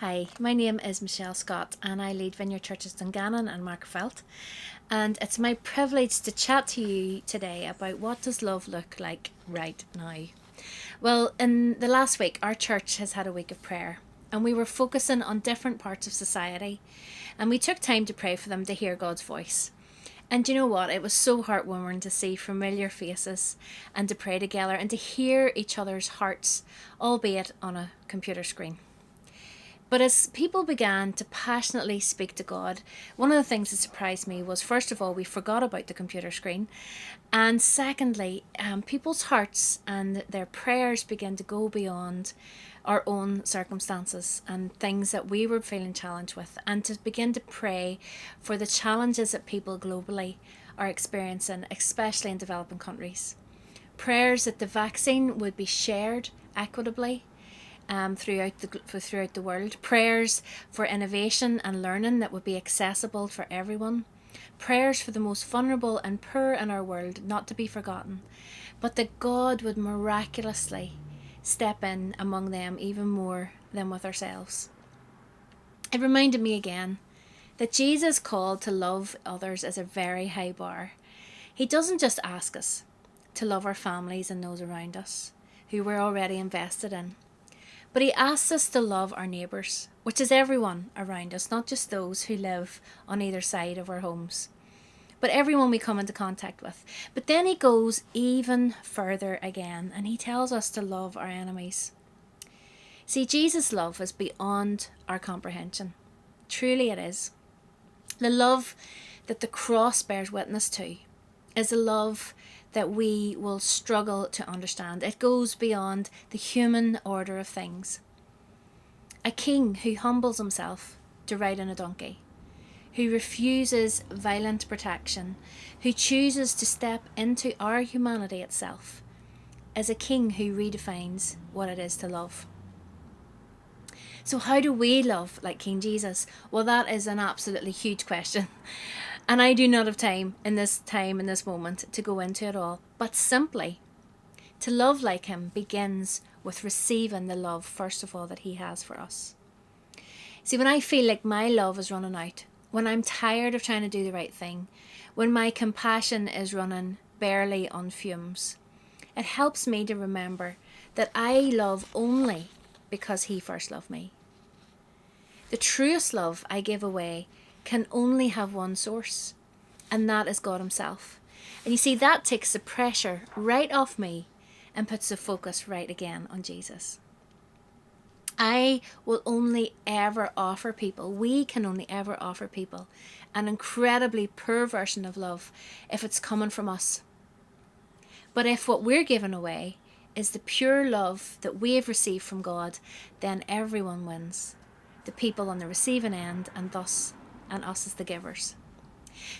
Hi, my name is Michelle Scott and I lead Vineyard Churches Dungannon and Magherafelt, and it's my privilege to chat to you today about what does love look like right now. Well, in the last week our church has had a week of prayer and we were focusing on different parts of society, and we took time to pray for them to hear God's voice. And you know what? It was so heartwarming to see familiar faces and to pray together and to hear each other's hearts, albeit on a computer screen. But as people began to passionately speak to God, one of the things that surprised me was, first of all, we forgot about the computer screen. And secondly, people's hearts and their prayers began to go beyond our own circumstances and things that we were feeling challenged with, and to begin to pray for the challenges that people globally are experiencing, especially in developing countries. Prayers that the vaccine would be shared equitably throughout the world. Prayers for innovation and learning that would be accessible for everyone. Prayers for the most vulnerable and poor in our world not to be forgotten, but that God would miraculously step in among them even more than with ourselves. It reminded me again that Jesus' call to love others is a very high bar. He doesn't just ask us to love our families and those around us who we're already invested in, but he asks us to love our neighbours, which is everyone around us, not just those who live on either side of our homes, but everyone we come into contact with. But then he goes even further again, and he tells us to love our enemies. See, Jesus' love is beyond our comprehension. Truly it is. The love that the cross bears witness to is a love that we will struggle to understand. It goes beyond the human order of things. A king who humbles himself to ride on a donkey, who refuses violent protection, who chooses to step into our humanity itself, is a king who redefines what it is to love. So how do we love like King Jesus? Well, that is an absolutely huge question. And I do not have time in this moment to go into it all. But simply, to love like him begins with receiving the love, first of all, that he has for us. See, when I feel like my love is running out, when I'm tired of trying to do the right thing, when my compassion is running barely on fumes, it helps me to remember that I love only because he first loved me. The truest love I give away can only have one source, and that is God himself. And you see, that takes the pressure right off me and puts the focus right again on Jesus. I will only ever offer people, we can only ever offer people, an incredibly poor version of love if it's coming from us. But if what we're giving away is the pure love that we have received from God, then everyone wins. The people on the receiving end, and us as the givers.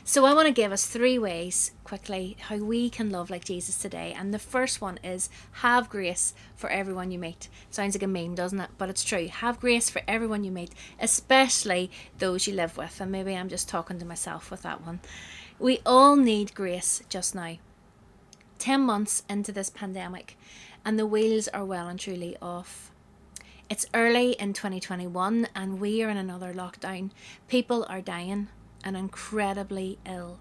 So I want to give us 3 ways quickly how we can love like Jesus today. And the first one is have grace for everyone you meet. Sounds like a meme, doesn't it? But it's true. Have grace for everyone you meet, especially those you live with. And maybe I'm just talking to myself with that one. We all need grace just now. 10 months into this pandemic, and the wheels are well and truly off. It's early in 2021 and we are in another lockdown. People are dying and incredibly ill.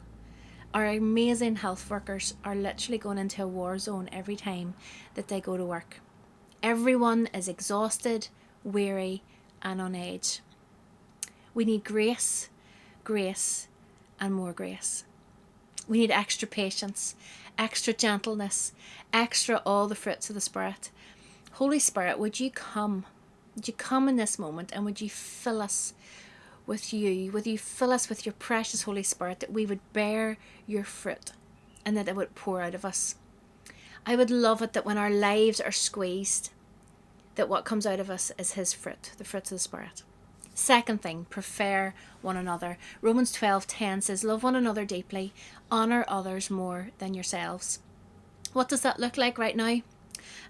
Our amazing health workers are literally going into a war zone every time that they go to work. Everyone is exhausted, weary, and on edge. We need grace, and more grace. We need extra patience, extra gentleness, extra all the fruits of the Spirit. Holy Spirit, would you come? Would you come in this moment, and would you fill us with you? Would you fill us with your precious Holy Spirit, that we would bear your fruit and that it would pour out of us? I would love it that when our lives are squeezed, that what comes out of us is his fruit, the fruits of the Spirit. Second thing, prefer one another. Romans 12:10 says, love one another deeply, honour others more than yourselves. What does that look like right now?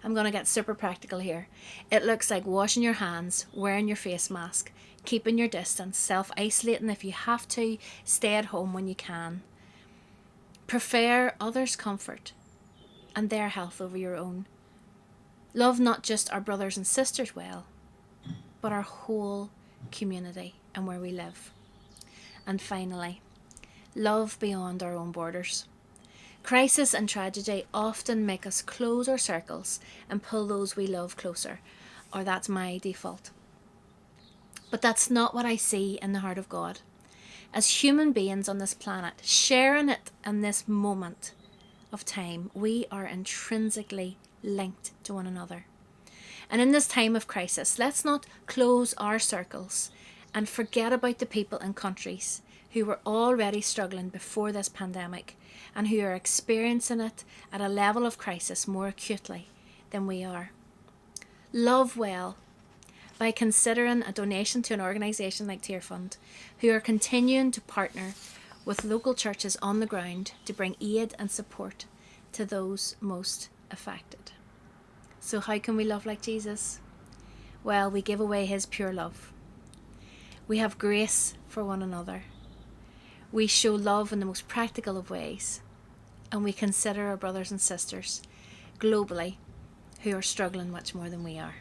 I'm going to get super practical here. It looks like washing your hands, wearing your face mask, keeping your distance, self-isolating if you have to, stay at home when you can. Prefer others' comfort and their health over your own. Love not just our brothers and sisters well, but our whole community and where we live. And finally, love beyond our own borders. Crisis and tragedy often make us close our circles and pull those we love closer, or that's my default. But that's not what I see in the heart of God. As human beings on this planet, sharing it in this moment of time, we are intrinsically linked to one another. And in this time of crisis, let's not close our circles and forget about the people and countries who were already struggling before this pandemic and who are experiencing it at a level of crisis more acutely than we are. Love well by considering a donation to an organisation like Tear Fund, who are continuing to partner with local churches on the ground to bring aid and support to those most affected. So how can we love like Jesus? Well, we give away his pure love. We have grace for one another. We show love in the most practical of ways. And we consider our brothers and sisters globally who are struggling much more than we are.